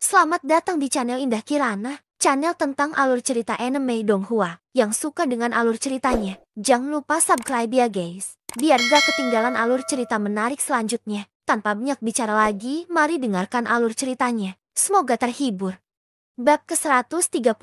Selamat datang di channel Indah Kirana, channel tentang alur cerita anime Donghua. Yang suka dengan alur ceritanya, jangan lupa subscribe ya guys, biar gak ketinggalan alur cerita menarik selanjutnya. Tanpa banyak bicara lagi, mari dengarkan alur ceritanya. Semoga terhibur. Bab ke-136,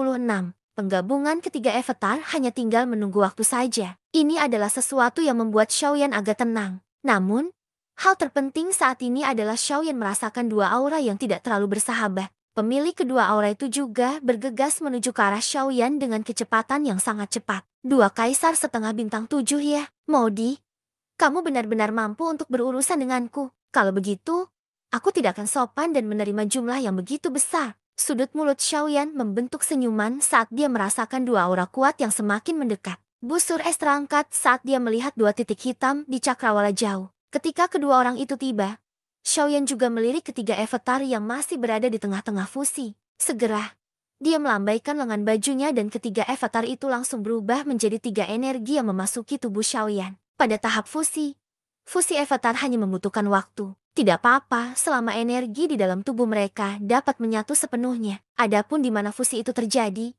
penggabungan ketiga avatar hanya tinggal menunggu waktu saja. Ini adalah sesuatu yang membuat Xiaoyan agak tenang. Namun, hal terpenting saat ini adalah Xiaoyan merasakan dua aura yang tidak terlalu bersahabat. Pemilik kedua aura itu juga bergegas menuju ke arah Xiaoyan dengan kecepatan yang sangat cepat. Dua kaisar setengah bintang 7 ya, Modi. Kamu benar-benar mampu untuk berurusan denganku. Kalau begitu, aku tidak akan sopan dan menerima jumlah yang begitu besar. Sudut mulut Xiaoyan membentuk senyuman saat dia merasakan dua aura kuat yang semakin mendekat. Busur es terangkat saat dia melihat dua titik hitam di cakrawala jauh. Ketika kedua orang itu tiba, Xiaoyan juga melirik ketiga avatar yang masih berada di tengah-tengah fusi. Segera, dia melambaikan lengan bajunya dan ketiga avatar itu langsung berubah menjadi tiga energi yang memasuki tubuh Xiaoyan. Pada tahap fusi avatar hanya membutuhkan waktu. Tidak apa-apa selama energi di dalam tubuh mereka dapat menyatu sepenuhnya. Adapun di mana fusi itu terjadi,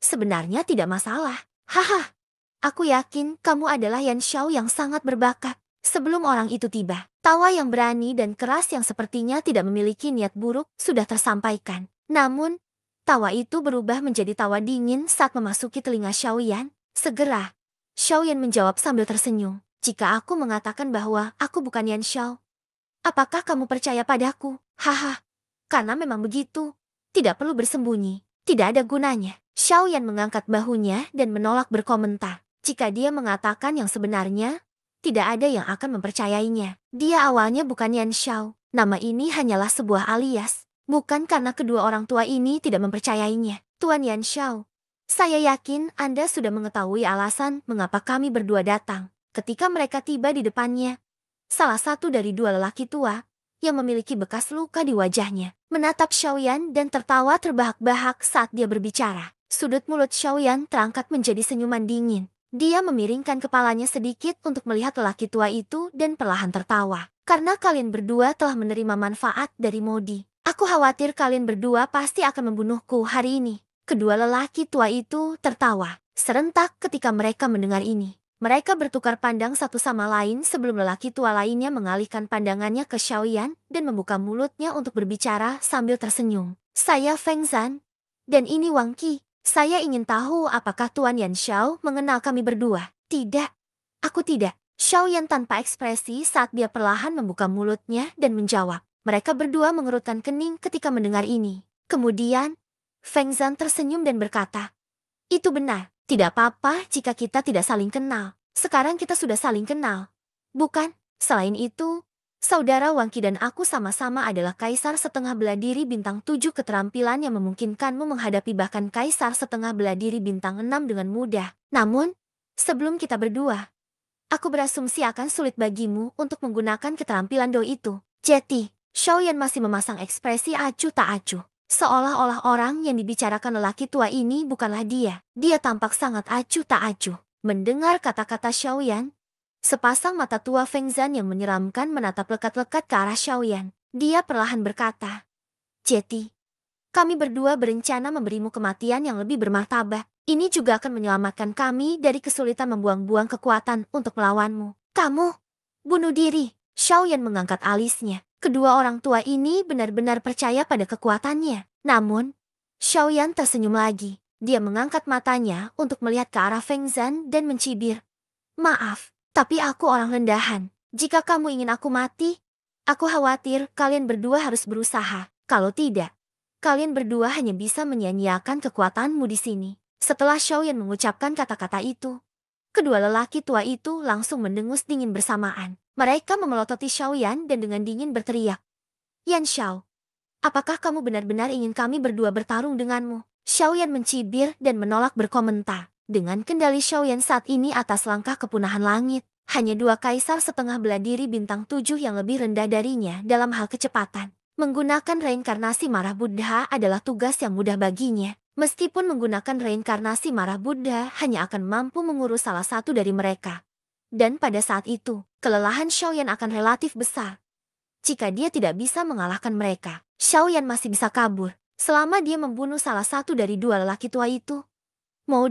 sebenarnya tidak masalah. Haha, aku yakin kamu adalah Yan Xiao yang sangat berbakat. Sebelum orang itu tiba, tawa yang berani dan keras yang sepertinya tidak memiliki niat buruk sudah tersampaikan. Namun, tawa itu berubah menjadi tawa dingin saat memasuki telinga Xiaoyan. Segera, Xiaoyan menjawab sambil tersenyum. Jika aku mengatakan bahwa aku bukan Yan Xiao, apakah kamu percaya padaku? Haha, karena memang begitu. Tidak perlu bersembunyi. Tidak ada gunanya. Xiaoyan mengangkat bahunya dan menolak berkomentar. Jika dia mengatakan yang sebenarnya, tidak ada yang akan mempercayainya. Dia awalnya bukan Yan Xiao. Nama ini hanyalah sebuah alias. Bukan karena kedua orang tua ini tidak mempercayainya. Tuan Yan Xiao, saya yakin Anda sudah mengetahui alasan mengapa kami berdua datang. Ketika mereka tiba di depannya, salah satu dari dua lelaki tua yang memiliki bekas luka di wajahnya menatap Xiaoyan dan tertawa terbahak-bahak saat dia berbicara. Sudut mulut Xiaoyan terangkat menjadi senyuman dingin. Dia memiringkan kepalanya sedikit untuk melihat lelaki tua itu dan perlahan tertawa. Karena kalian berdua telah menerima manfaat dari Modi, aku khawatir kalian berdua pasti akan membunuhku hari ini. Kedua lelaki tua itu tertawa serentak ketika mereka mendengar ini. Mereka bertukar pandang satu sama lain sebelum lelaki tua lainnya mengalihkan pandangannya ke Xiaoyan dan membuka mulutnya untuk berbicara sambil tersenyum. Saya Feng Zan, dan ini Wang Qi. Saya ingin tahu apakah Tuan Yan Xiao mengenal kami berdua. Tidak, aku tidak. Xiaoyan tanpa ekspresi saat dia perlahan membuka mulutnya dan menjawab. Mereka berdua mengerutkan kening ketika mendengar ini. Kemudian, Feng Zan tersenyum dan berkata, itu benar. Tidak apa-apa jika kita tidak saling kenal. Sekarang kita sudah saling kenal. Bukan? Selain itu, saudara Wang Qi dan aku sama-sama adalah kaisar setengah bela diri bintang 7 keterampilan yang memungkinkanmu menghadapi bahkan kaisar setengah bela diri bintang 6 dengan mudah. Namun, sebelum kita berdua, aku berasumsi akan sulit bagimu untuk menggunakan keterampilan Do itu. Jeti, Xiaoyan masih memasang ekspresi acuh tak acuh. Seolah-olah orang yang dibicarakan lelaki tua ini bukanlah dia. Dia tampak sangat acuh tak acuh. Mendengar kata-kata Xiaoyan, sepasang mata tua Feng Zan yang menyeramkan menatap lekat-lekat ke arah Xiaoyan. Dia perlahan berkata, Jeti, kami berdua berencana memberimu kematian yang lebih bermartabat. Ini juga akan menyelamatkan kami dari kesulitan membuang-buang kekuatan untuk melawanmu. Kamu bunuh diri. Xiaoyan mengangkat alisnya. Kedua orang tua ini benar-benar percaya pada kekuatannya. Namun, Xiaoyan tersenyum lagi. Dia mengangkat matanya untuk melihat ke arah Feng Zan dan mencibir. Maaf, tapi aku orang rendahan. Jika kamu ingin aku mati, aku khawatir kalian berdua harus berusaha. Kalau tidak, kalian berdua hanya bisa menyia-nyiakan kekuatanmu di sini. Setelah Xiaoyan mengucapkan kata-kata itu, kedua lelaki tua itu langsung mendengus dingin bersamaan. Mereka memelototi Xiaoyan dan dengan dingin berteriak, Yan Xiao, apakah kamu benar-benar ingin kami berdua bertarung denganmu? Xiaoyan mencibir dan menolak berkomentar. Dengan kendali Xiaoyan saat ini atas langkah kepunahan langit, hanya dua kaisar setengah bela diri bintang 7 yang lebih rendah darinya dalam hal kecepatan. Menggunakan reinkarnasi marah Buddha adalah tugas yang mudah baginya. Meskipun menggunakan reinkarnasi marah Buddha hanya akan mampu mengurus salah satu dari mereka. Dan pada saat itu, kelelahan Xiaoyan akan relatif besar. Jika dia tidak bisa mengalahkan mereka, Xiaoyan masih bisa kabur. Selama dia membunuh salah satu dari dua lelaki tua itu,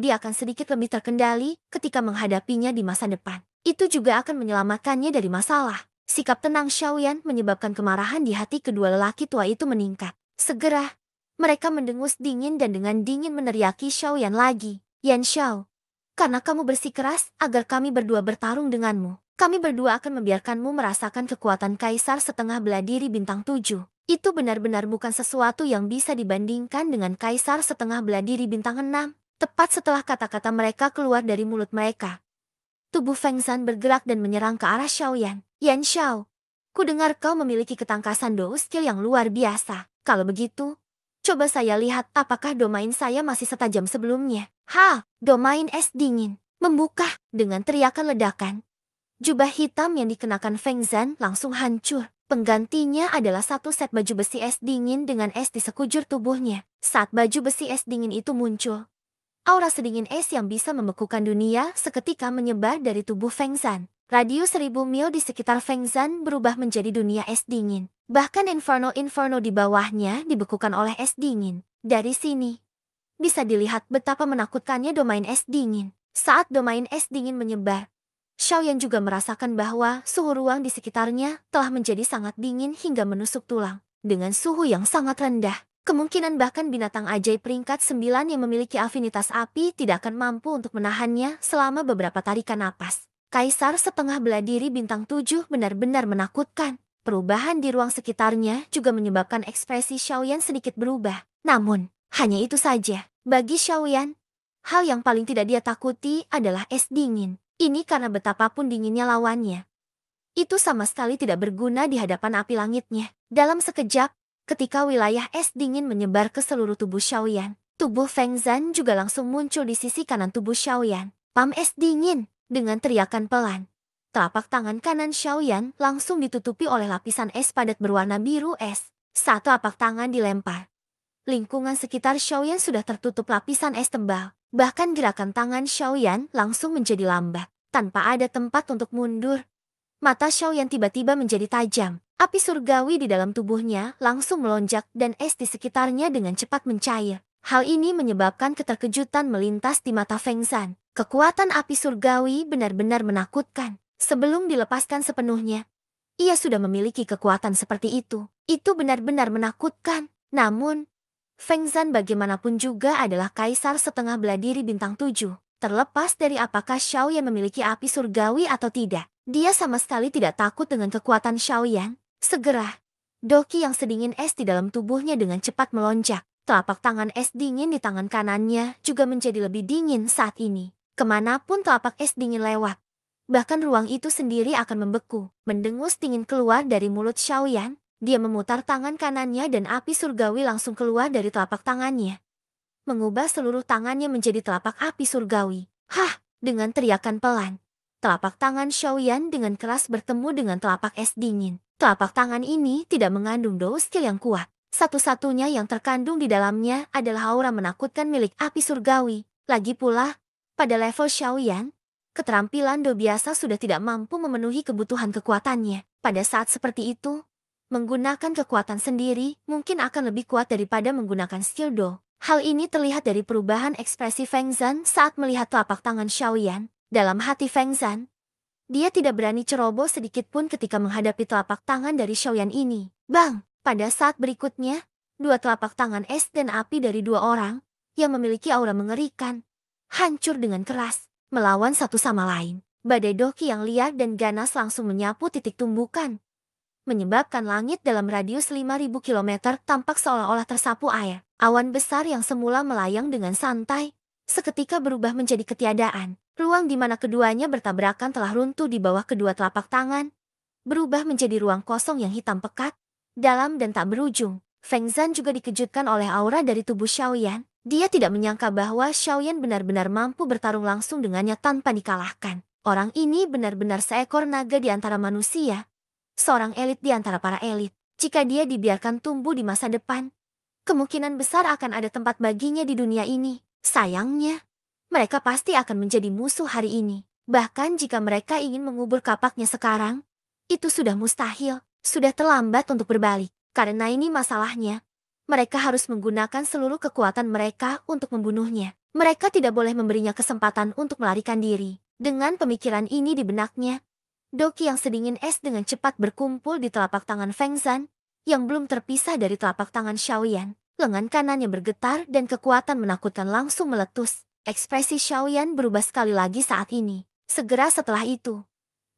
dia akan sedikit lebih terkendali ketika menghadapinya di masa depan. Itu juga akan menyelamatkannya dari masalah. Sikap tenang Xiaoyan menyebabkan kemarahan di hati kedua lelaki tua itu meningkat. Segera, mereka mendengus dingin dan dengan dingin meneriaki Xiaoyan lagi. Yan Xiao, karena kamu bersikeras agar kami berdua bertarung denganmu, kami berdua akan membiarkanmu merasakan kekuatan kaisar setengah bela diri bintang 7. Itu benar-benar bukan sesuatu yang bisa dibandingkan dengan kaisar setengah bela diri bintang 6. Tepat setelah kata-kata mereka keluar dari mulut mereka, tubuh Feng Zhan bergerak dan menyerang ke arah Xiaoyan. Yan Xiao, ku dengar kau memiliki ketangkasan do skill yang luar biasa. Kalau begitu, coba saya lihat apakah domain saya masih setajam sebelumnya. Domain es dingin. Membuka dengan teriakan ledakan. Jubah hitam yang dikenakan Feng Zhan langsung hancur. Penggantinya adalah satu set baju besi es dingin dengan es di sekujur tubuhnya. Saat baju besi es dingin itu muncul, aura sedingin es yang bisa membekukan dunia seketika menyebar dari tubuh Feng Zhan. Radius 1000 mil di sekitar Feng Zhan berubah menjadi dunia es dingin. Bahkan inferno-inferno di bawahnya dibekukan oleh es dingin. Dari sini, bisa dilihat betapa menakutkannya domain es dingin. Saat domain es dingin menyebar, Xiaoyan juga merasakan bahwa suhu ruang di sekitarnya telah menjadi sangat dingin hingga menusuk tulang. Dengan suhu yang sangat rendah, kemungkinan bahkan binatang ajaib peringkat 9 yang memiliki afinitas api tidak akan mampu untuk menahannya selama beberapa tarikan napas. Kaisar setengah bela diri bintang 7 benar-benar menakutkan. Perubahan di ruang sekitarnya juga menyebabkan ekspresi Xiaoyan sedikit berubah. Namun, hanya itu saja. Bagi Xiaoyan, hal yang paling tidak dia takuti adalah es dingin. Ini karena betapapun dinginnya lawannya, itu sama sekali tidak berguna di hadapan api langitnya. Dalam sekejap, ketika wilayah es dingin menyebar ke seluruh tubuh Xiaoyan, tubuh Feng Zhan juga langsung muncul di sisi kanan tubuh Xiaoyan. Pam es dingin, dengan teriakan pelan. Telapak tangan kanan Xiaoyan langsung ditutupi oleh lapisan es padat berwarna biru es. Saat telapak tangan dilempar, lingkungan sekitar Xiaoyan sudah tertutup lapisan es tebal. Bahkan gerakan tangan Xiaoyan langsung menjadi lambat. Tanpa ada tempat untuk mundur, mata Xiaoyan tiba-tiba menjadi tajam. Api surgawi di dalam tubuhnya langsung melonjak dan es di sekitarnya dengan cepat mencair. Hal ini menyebabkan keterkejutan melintas di mata Feng Zhan. Kekuatan api surgawi benar-benar menakutkan. Sebelum dilepaskan sepenuhnya, ia sudah memiliki kekuatan seperti itu. Itu benar-benar menakutkan. Namun, Feng Zhan bagaimanapun juga adalah kaisar setengah bela diri bintang 7. Terlepas dari apakah Xiaoyan memiliki api surgawi atau tidak, dia sama sekali tidak takut dengan kekuatan Xiaoyan. Segera, doki yang sedingin es di dalam tubuhnya dengan cepat melonjak. Telapak tangan es dingin di tangan kanannya juga menjadi lebih dingin saat ini. Kemanapun telapak es dingin lewat, bahkan ruang itu sendiri akan membeku. Mendengus dingin keluar dari mulut Xiaoyan. Dia memutar tangan kanannya dan api surgawi langsung keluar dari telapak tangannya, mengubah seluruh tangannya menjadi telapak api surgawi. Dengan teriakan pelan, telapak tangan Xiaoyan dengan keras bertemu dengan telapak es dingin. Telapak tangan ini tidak mengandung do skill yang kuat. Satu-satunya yang terkandung di dalamnya adalah aura menakutkan milik api surgawi. Lagi pula, pada level Xiaoyan, keterampilan do biasa sudah tidak mampu memenuhi kebutuhan kekuatannya. Pada saat seperti itu, menggunakan kekuatan sendiri mungkin akan lebih kuat daripada menggunakan skill do. Hal ini terlihat dari perubahan ekspresi Feng Zhan saat melihat telapak tangan Xiaoyan. Dalam hati Feng Zhan, dia tidak berani ceroboh sedikit pun ketika menghadapi telapak tangan dari Xiaoyan ini. Bang! Pada saat berikutnya, dua telapak tangan es dan api dari dua orang yang memiliki aura mengerikan hancur dengan keras, melawan satu sama lain. Badai doki yang liar dan ganas langsung menyapu titik tumbukan, menyebabkan langit dalam radius 5000 km tampak seolah-olah tersapu air. Awan besar yang semula melayang dengan santai, seketika berubah menjadi ketiadaan. Ruang di mana keduanya bertabrakan telah runtuh di bawah kedua telapak tangan, berubah menjadi ruang kosong yang hitam pekat, dalam dan tak berujung. Feng Zhan juga dikejutkan oleh aura dari tubuh Xiaoyan. Dia tidak menyangka bahwa Xiaoyan benar-benar mampu bertarung langsung dengannya tanpa dikalahkan. Orang ini benar-benar seekor naga di antara manusia. Seorang elit di antara para elit. Jika dia dibiarkan tumbuh di masa depan, kemungkinan besar akan ada tempat baginya di dunia ini. Sayangnya, mereka pasti akan menjadi musuh hari ini. Bahkan jika mereka ingin mengubur kapaknya sekarang, itu sudah mustahil. Sudah terlambat untuk berbalik. Karena ini masalahnya, mereka harus menggunakan seluruh kekuatan mereka untuk membunuhnya. Mereka tidak boleh memberinya kesempatan untuk melarikan diri. Dengan pemikiran ini di benaknya, Doki yang sedingin es dengan cepat berkumpul di telapak tangan Feng Zhan, yang belum terpisah dari telapak tangan Xiaoyan. Lengan kanannya bergetar dan kekuatan menakutkan langsung meletus. Ekspresi Xiaoyan berubah sekali lagi saat ini. Segera setelah itu,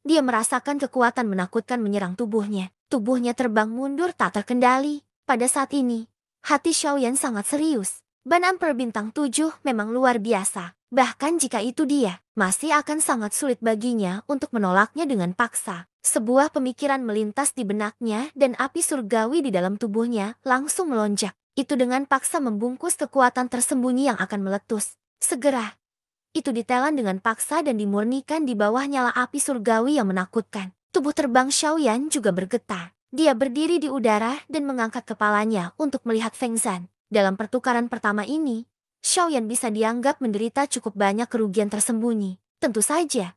dia merasakan kekuatan menakutkan menyerang tubuhnya. Tubuhnya terbang mundur tak terkendali. Pada saat ini, hati Xiaoyan sangat serius. Ban Emperor bintang 7 memang luar biasa. Bahkan jika itu dia, masih akan sangat sulit baginya untuk menolaknya dengan paksa. Sebuah pemikiran melintas di benaknya dan api surgawi di dalam tubuhnya langsung melonjak. Itu dengan paksa membungkus kekuatan tersembunyi yang akan meletus. Segera, itu ditelan dengan paksa dan dimurnikan di bawah nyala api surgawi yang menakutkan. Tubuh terbang Xiaoyan juga bergetar. Dia berdiri di udara dan mengangkat kepalanya untuk melihat Feng Zhan. Dalam pertukaran pertama ini, Xiaoyan bisa dianggap menderita cukup banyak kerugian tersembunyi. Tentu saja,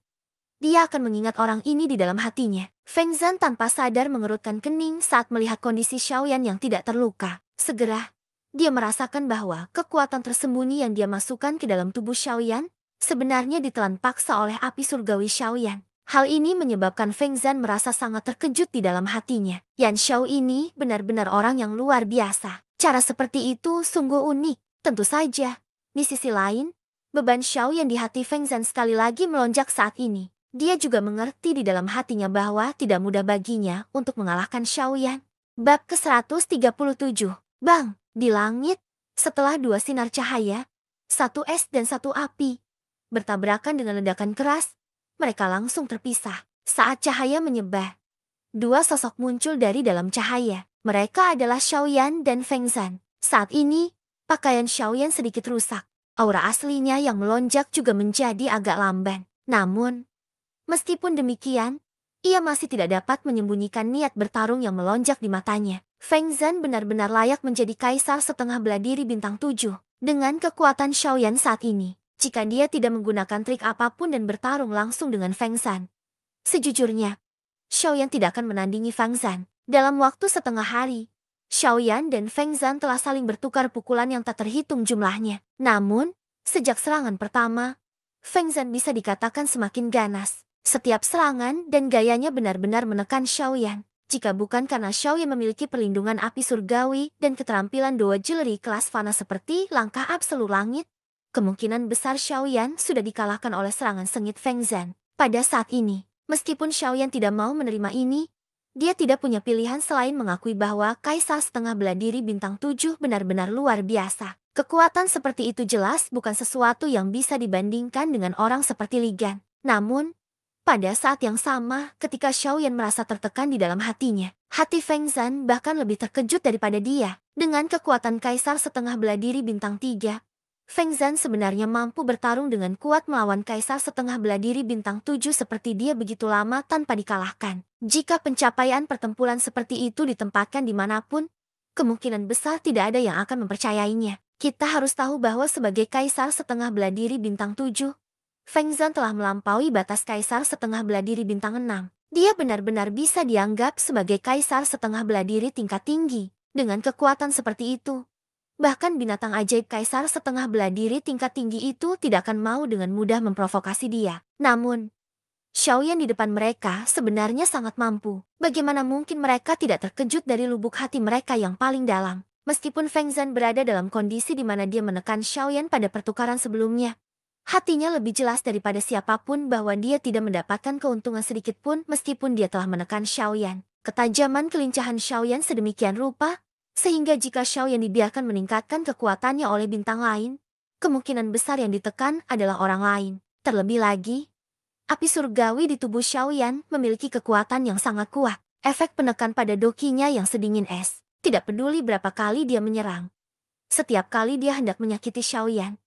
dia akan mengingat orang ini di dalam hatinya. Feng Zhan tanpa sadar mengerutkan kening saat melihat kondisi Xiaoyan yang tidak terluka. Segera, dia merasakan bahwa kekuatan tersembunyi yang dia masukkan ke dalam tubuh Xiaoyan sebenarnya ditelan paksa oleh api surgawi Xiaoyan. Hal ini menyebabkan Feng Zhan merasa sangat terkejut di dalam hatinya. Yan Xiao ini benar-benar orang yang luar biasa. Cara seperti itu sungguh unik. Tentu saja, di sisi lain, beban Xiaoyan di hati Feng Zhan sekali lagi melonjak saat ini. Dia juga mengerti di dalam hatinya bahwa tidak mudah baginya untuk mengalahkan Xiaoyan. Bab ke-137. Bang, di langit, setelah dua sinar cahaya, satu es dan satu api, bertabrakan dengan ledakan keras, mereka langsung terpisah. Saat cahaya menyebar, dua sosok muncul dari dalam cahaya. Mereka adalah Xiaoyan dan Feng Zhan. Saat ini, pakaian Xiaoyan sedikit rusak. Aura aslinya yang melonjak juga menjadi agak lamban. Namun, meskipun demikian, ia masih tidak dapat menyembunyikan niat bertarung yang melonjak di matanya. Feng Zhan benar-benar layak menjadi kaisar setengah bela diri bintang 7. Dengan kekuatan Xiaoyan saat ini, jika dia tidak menggunakan trik apapun dan bertarung langsung dengan Feng Zhan, sejujurnya, Xiaoyan tidak akan menandingi Feng Zhan. Dalam waktu setengah hari, Xiaoyan dan Feng Zhan telah saling bertukar pukulan yang tak terhitung jumlahnya. Namun, sejak serangan pertama, Feng Zhan bisa dikatakan semakin ganas. Setiap serangan dan gayanya benar-benar menekan Xiaoyan. Jika bukan karena Xiaoyan memiliki perlindungan api surgawi dan keterampilan Doa Jewelry kelas fana seperti langkah absolut langit, kemungkinan besar Xiaoyan sudah dikalahkan oleh serangan sengit Feng Zhan. Pada saat ini, meskipun Xiaoyan tidak mau menerima ini, dia tidak punya pilihan selain mengakui bahwa kaisar setengah bela diri bintang 7 benar-benar luar biasa. Kekuatan seperti itu jelas bukan sesuatu yang bisa dibandingkan dengan orang seperti Li Gan. Namun, pada saat yang sama ketika Xiaoyan merasa tertekan di dalam hatinya, hati Feng Zhan bahkan lebih terkejut daripada dia. Dengan kekuatan kaisar setengah bela diri bintang 3, Feng Zhan sebenarnya mampu bertarung dengan kuat melawan kaisar setengah bela diri bintang 7 seperti dia begitu lama tanpa dikalahkan. Jika pencapaian pertempuran seperti itu ditempatkan dimanapun, kemungkinan besar tidak ada yang akan mempercayainya. Kita harus tahu bahwa sebagai kaisar setengah bela diri bintang 7, Feng Zhan telah melampaui batas kaisar setengah bela diri bintang 6. Dia benar-benar bisa dianggap sebagai kaisar setengah bela diri tingkat tinggi. Dengan kekuatan seperti itu, bahkan binatang ajaib kaisar setengah bela diri tingkat tinggi itu tidak akan mau dengan mudah memprovokasi dia. Namun, Xiaoyan di depan mereka sebenarnya sangat mampu. Bagaimana mungkin mereka tidak terkejut dari lubuk hati mereka yang paling dalam? Meskipun Feng Zhan berada dalam kondisi di mana dia menekan Xiaoyan pada pertukaran sebelumnya, hatinya lebih jelas daripada siapapun bahwa dia tidak mendapatkan keuntungan sedikit pun meskipun dia telah menekan Xiaoyan. Ketajaman kelincahan Xiaoyan sedemikian rupa, sehingga jika Xiaoyan dibiarkan meningkatkan kekuatannya oleh bintang lain, kemungkinan besar yang ditekan adalah orang lain. Terlebih lagi, api surgawi di tubuh Xiaoyan memiliki kekuatan yang sangat kuat. Efek penekan pada dokinya yang sedingin es. Tidak peduli berapa kali dia menyerang. Setiap kali dia hendak menyakiti Xiaoyan,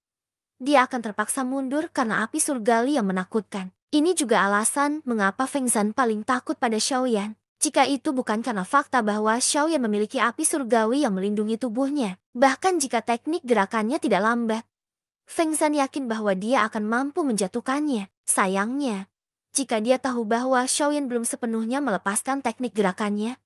dia akan terpaksa mundur karena api surgawi yang menakutkan. Ini juga alasan mengapa Feng Zhan paling takut pada Xiaoyan. Jika itu bukan karena fakta bahwa Xiaoyan memiliki api surgawi yang melindungi tubuhnya, bahkan jika teknik gerakannya tidak lambat, Feng Zhan yakin bahwa dia akan mampu menjatuhkannya. Sayangnya, jika dia tahu bahwa Xiaoyan belum sepenuhnya melepaskan teknik gerakannya,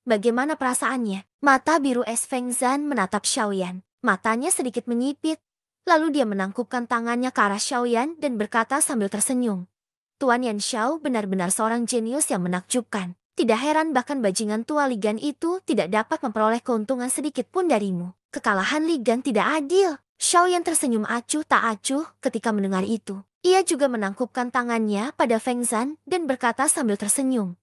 bagaimana perasaannya? Mata biru es Feng Zan menatap Xiaoyan. Matanya sedikit menyipit. Lalu dia menangkupkan tangannya ke arah Xiaoyan dan berkata sambil tersenyum. Tuan Yan Xiao benar-benar seorang jenius yang menakjubkan. Tidak heran bahkan bajingan tua Ligan itu tidak dapat memperoleh keuntungan sedikit pun darimu. Kekalahan Ligan tidak adil. Xiaoyan tersenyum acuh tak acuh ketika mendengar itu. Ia juga menangkupkan tangannya pada Feng Zan dan berkata sambil tersenyum.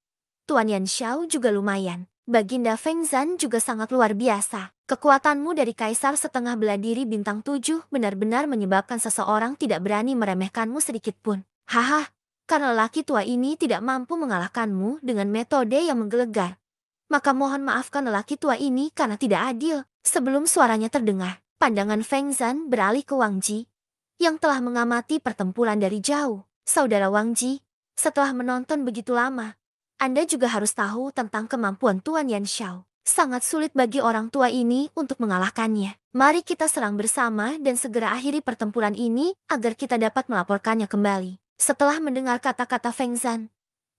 Tuan Yan Xiao juga lumayan. Baginda Feng Zan juga sangat luar biasa. Kekuatanmu dari Kaisar setengah bela diri bintang 7 benar-benar menyebabkan seseorang tidak berani meremehkanmu sedikit pun. Haha, karena lelaki tua ini tidak mampu mengalahkanmu dengan metode yang menggelegar. Maka mohon maafkan lelaki tua ini karena tidak adil. Sebelum suaranya terdengar, pandangan Feng Zan beralih ke Wang Ji, yang telah mengamati pertempuran dari jauh. Saudara Wang Ji, setelah menonton begitu lama, Anda juga harus tahu tentang kemampuan Tuan Yan Xiao. Sangat sulit bagi orang tua ini untuk mengalahkannya. Mari kita serang bersama dan segera akhiri pertempuran ini agar kita dapat melaporkannya kembali. Setelah mendengar kata-kata Feng Zan,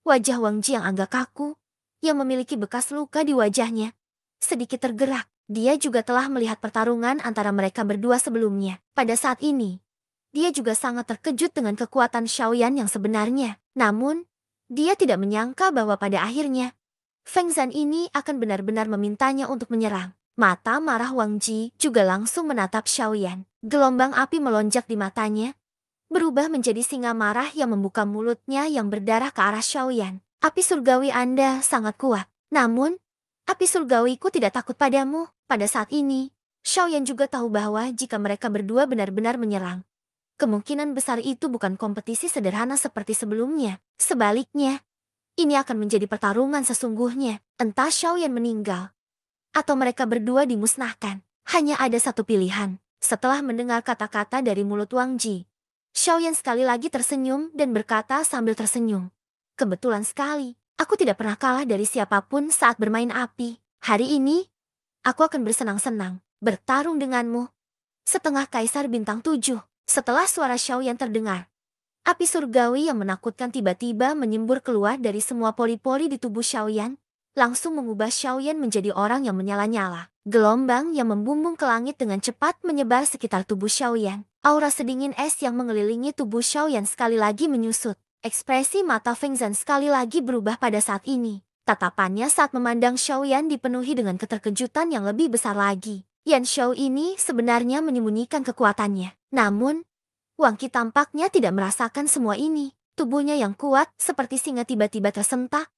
wajah Wang Ji yang agak kaku, yang memiliki bekas luka di wajahnya, sedikit tergerak. Dia juga telah melihat pertarungan antara mereka berdua sebelumnya. Pada saat ini, dia juga sangat terkejut dengan kekuatan Xiaoyan yang sebenarnya. Namun, dia tidak menyangka bahwa pada akhirnya, Feng Zan ini akan benar-benar memintanya untuk menyerang. Mata marah Wang Ji juga langsung menatap Xiaoyan. Gelombang api melonjak di matanya, berubah menjadi singa marah yang membuka mulutnya yang berdarah ke arah Xiaoyan. Api surgawi Anda sangat kuat. Namun, api surgawiku tidak takut padamu. Pada saat ini, Xiaoyan juga tahu bahwa jika mereka berdua benar-benar menyerang, kemungkinan besar itu bukan kompetisi sederhana seperti sebelumnya. Sebaliknya, ini akan menjadi pertarungan sesungguhnya. Entah Xiaoyan meninggal, atau mereka berdua dimusnahkan. Hanya ada satu pilihan. Setelah mendengar kata-kata dari mulut Wang Ji, Xiaoyan sekali lagi tersenyum dan berkata sambil tersenyum. Kebetulan sekali, aku tidak pernah kalah dari siapapun saat bermain api. Hari ini, aku akan bersenang-senang bertarung denganmu. Setengah Kaisar bintang 7. Setelah suara Xiaoyan terdengar, api surgawi yang menakutkan tiba-tiba menyembur keluar dari semua pori-pori di tubuh Xiaoyan, langsung mengubah Xiaoyan menjadi orang yang menyala-nyala. Gelombang yang membumbung ke langit dengan cepat menyebar sekitar tubuh Xiaoyan. Aura sedingin es yang mengelilingi tubuh Xiaoyan sekali lagi menyusut. Ekspresi mata Feng Zan sekali lagi berubah pada saat ini. Tatapannya saat memandang Xiaoyan dipenuhi dengan keterkejutan yang lebih besar lagi. Yan Xiao ini sebenarnya menyembunyikan kekuatannya. Namun, Wang Qi tampaknya tidak merasakan semua ini. Tubuhnya yang kuat seperti singa tiba-tiba tersentak,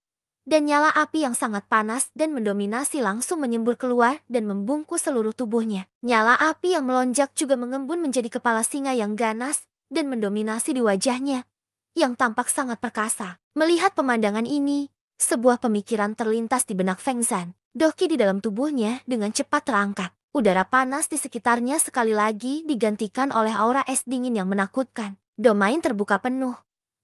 dan nyala api yang sangat panas dan mendominasi langsung menyembur keluar dan membungkus seluruh tubuhnya. Nyala api yang melonjak juga mengembun menjadi kepala singa yang ganas dan mendominasi di wajahnya, yang tampak sangat perkasa. Melihat pemandangan ini, sebuah pemikiran terlintas di benak Feng Zan. Doki di dalam tubuhnya dengan cepat terangkat. Udara panas di sekitarnya sekali lagi digantikan oleh aura es dingin yang menakutkan. Domain terbuka penuh.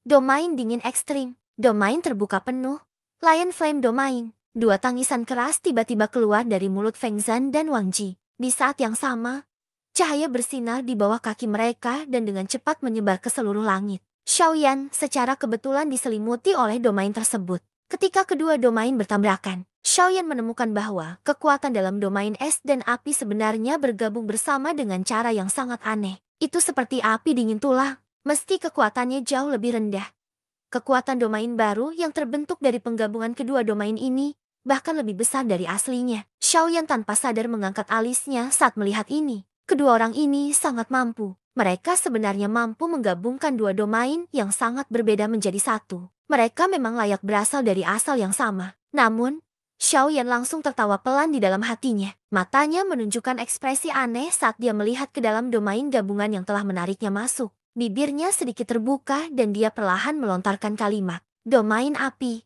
Domain dingin ekstrim. Domain terbuka penuh. Lion Flame Domain. Dua tangisan keras tiba-tiba keluar dari mulut Feng Zan dan Wang Ji. Di saat yang sama, cahaya bersinar di bawah kaki mereka dan dengan cepat menyebar ke seluruh langit. Xiaoyan secara kebetulan diselimuti oleh domain tersebut. Ketika kedua domain bertabrakan, Xiaoyan menemukan bahwa kekuatan dalam domain es dan api sebenarnya bergabung bersama dengan cara yang sangat aneh. Itu seperti api dingin tulang, meski kekuatannya jauh lebih rendah. Kekuatan domain baru yang terbentuk dari penggabungan kedua domain ini bahkan lebih besar dari aslinya. Xiaoyan tanpa sadar mengangkat alisnya saat melihat ini. Kedua orang ini sangat mampu. Mereka sebenarnya mampu menggabungkan dua domain yang sangat berbeda menjadi satu. Mereka memang layak berasal dari asal yang sama. Namun, Xiaoyan langsung tertawa pelan di dalam hatinya. Matanya menunjukkan ekspresi aneh saat dia melihat ke dalam domain gabungan yang telah menariknya masuk. Bibirnya sedikit terbuka dan dia perlahan melontarkan kalimat. Domain api.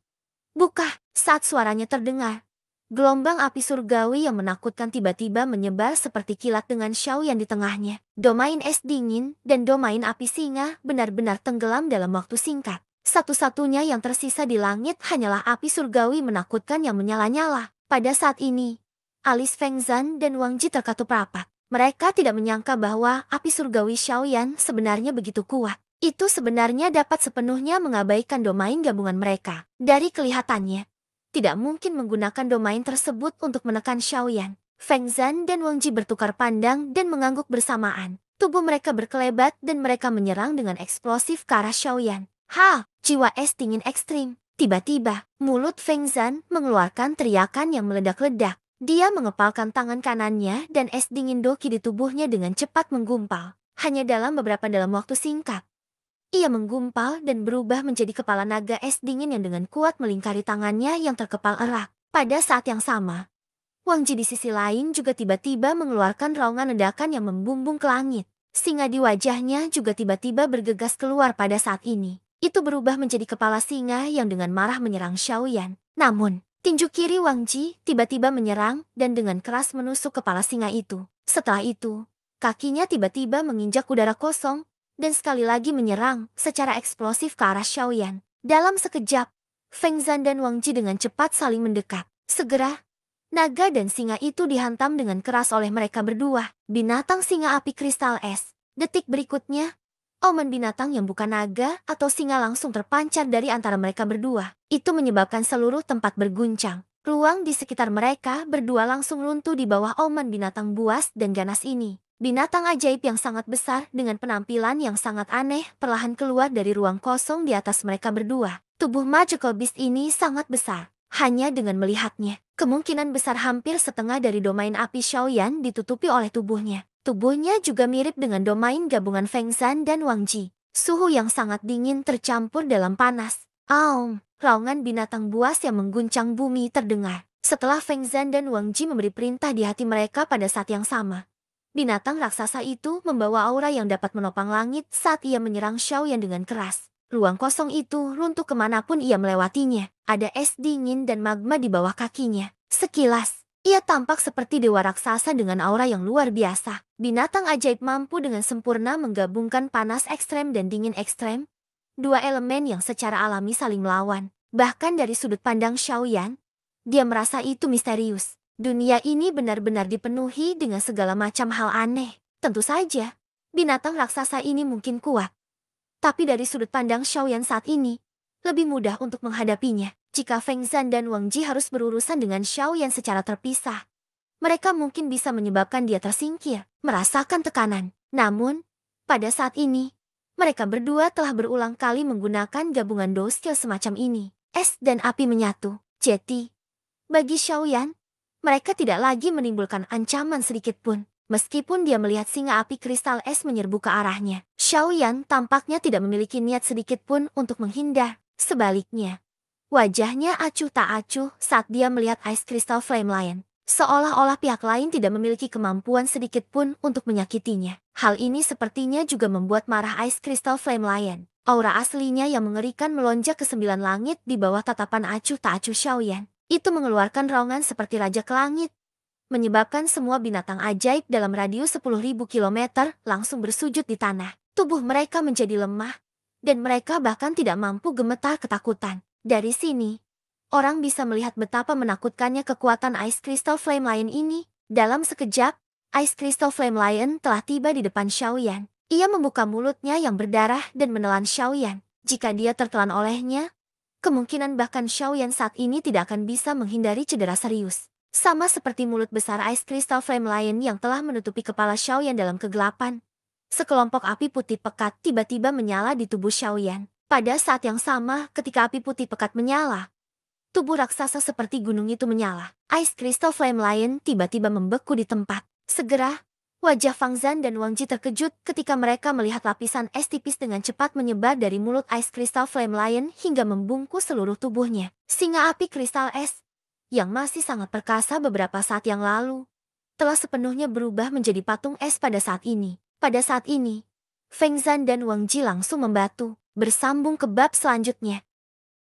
Buka. Saat suaranya terdengar, gelombang api surgawi yang menakutkan tiba-tiba menyebar seperti kilat dengan Xiaoyan di tengahnya. Domain es dingin dan domain api singa benar-benar tenggelam dalam waktu singkat. Satu-satunya yang tersisa di langit hanyalah api surgawi menakutkan yang menyala-nyala. Pada saat ini, alis Feng Zan dan Wang Ji terkatup rapat. Mereka tidak menyangka bahwa api surgawi Xiaoyan sebenarnya begitu kuat. Itu sebenarnya dapat sepenuhnya mengabaikan domain gabungan mereka. Dari kelihatannya, tidak mungkin menggunakan domain tersebut untuk menekan Xiaoyan. Feng Zhan dan Wang Ji bertukar pandang dan mengangguk bersamaan. Tubuh mereka berkelebat dan mereka menyerang dengan eksplosif ke arah Xiaoyan. Jiwa es dingin ekstrim. Tiba-tiba, mulut Feng Zhan mengeluarkan teriakan yang meledak-ledak. Dia mengepalkan tangan kanannya dan es dingin doki di tubuhnya dengan cepat menggumpal. Hanya dalam waktu singkat. Ia menggumpal dan berubah menjadi kepala naga es dingin yang dengan kuat melingkari tangannya yang terkepal erat. Pada saat yang sama, Wang Ji di sisi lain juga tiba-tiba mengeluarkan raungan ledakan yang membumbung ke langit. Singa di wajahnya juga tiba-tiba bergegas keluar pada saat ini. Itu berubah menjadi kepala singa yang dengan marah menyerang Xiaoyan. Namun, tinju kiri Wang Ji tiba-tiba menyerang dan dengan keras menusuk kepala singa itu. Setelah itu, kakinya tiba-tiba menginjak udara kosong dan sekali lagi menyerang secara eksplosif ke arah Xiaoyan. Dalam sekejap, Feng Zhan dan Wang Ji dengan cepat saling mendekat. Segera, naga dan singa itu dihantam dengan keras oleh mereka berdua. Binatang singa api kristal es. Detik berikutnya, auman binatang yang bukan naga atau singa langsung terpancar dari antara mereka berdua. Itu menyebabkan seluruh tempat berguncang. Ruang di sekitar mereka berdua langsung runtuh di bawah auman binatang buas dan ganas ini. Binatang ajaib yang sangat besar dengan penampilan yang sangat aneh perlahan keluar dari ruang kosong di atas mereka berdua. Tubuh magical beast ini sangat besar. Hanya dengan melihatnya, kemungkinan besar hampir setengah dari domain api Xiaoyan ditutupi oleh tubuhnya. Tubuhnya juga mirip dengan domain gabungan Feng Zhan dan Wang Ji. Suhu yang sangat dingin tercampur dalam panas. Raungan binatang buas yang mengguncang bumi terdengar. Setelah Feng Zhan dan Wang Ji memberi perintah di hati mereka pada saat yang sama, binatang raksasa itu membawa aura yang dapat menopang langit saat ia menyerang Xiaoyan dengan keras. Ruang kosong itu runtuh kemanapun ia melewatinya. Ada es dingin dan magma di bawah kakinya. Sekilas, ia tampak seperti dewa raksasa dengan aura yang luar biasa. Binatang ajaib mampu dengan sempurna menggabungkan panas ekstrem dan dingin ekstrem. Dua elemen yang secara alami saling melawan. Bahkan dari sudut pandang Xiaoyan, dia merasa itu misterius. Dunia ini benar-benar dipenuhi dengan segala macam hal aneh. Tentu saja, binatang raksasa ini mungkin kuat. Tapi dari sudut pandang Xiaoyan saat ini, lebih mudah untuk menghadapinya. Jika Feng Zhan dan Wang Ji harus berurusan dengan Xiaoyan secara terpisah, mereka mungkin bisa menyebabkan dia tersingkir, merasakan tekanan. Namun, pada saat ini, mereka berdua telah berulang kali menggunakan gabungan dua skill semacam ini. Es dan api menyatu. Jadi, bagi Xiaoyan, mereka tidak lagi menimbulkan ancaman sedikit pun. Meskipun dia melihat singa api kristal es menyerbu ke arahnya, Xiaoyan tampaknya tidak memiliki niat sedikit pun untuk menghindar. Sebaliknya, wajahnya acuh tak acuh saat dia melihat Ice Crystal Flame Lion. Seolah-olah pihak lain tidak memiliki kemampuan sedikit pun untuk menyakitinya. Hal ini sepertinya juga membuat marah Ice Crystal Flame Lion. Aura aslinya yang mengerikan melonjak ke 9 langit di bawah tatapan acuh tak acuh Xiaoyan. Itu mengeluarkan raungan seperti raja ke langit, menyebabkan semua binatang ajaib dalam radius 10.000 kilometer langsung bersujud di tanah. Tubuh mereka menjadi lemah, dan mereka bahkan tidak mampu gemetar ketakutan. Dari sini, orang bisa melihat betapa menakutkannya kekuatan Ice Crystal Flame Lion ini. Dalam sekejap, Ice Crystal Flame Lion telah tiba di depan Xiaoyan. Ia membuka mulutnya yang berdarah dan menelan Xiaoyan. Jika dia tertelan olehnya, kemungkinan bahkan Xiaoyan saat ini tidak akan bisa menghindari cedera serius. Sama seperti mulut besar Ice Crystal Flame Lion yang telah menutupi kepala Xiaoyan dalam kegelapan. Sekelompok api putih pekat tiba-tiba menyala di tubuh Xiaoyan. Pada saat yang sama, ketika api putih pekat menyala, tubuh raksasa seperti gunung itu menyala. Ice Crystal Flame Lion tiba-tiba membeku di tempat. Segera, wajah Feng Zhan dan Wang Ji terkejut ketika mereka melihat lapisan es tipis dengan cepat menyebar dari mulut Ice Crystal Flame Lion hingga membungkus seluruh tubuhnya. Singa api kristal es, yang masih sangat perkasa beberapa saat yang lalu, telah sepenuhnya berubah menjadi patung es pada saat ini. Pada saat ini, Feng Zhan dan Wang Ji langsung membatu, bersambung ke bab selanjutnya.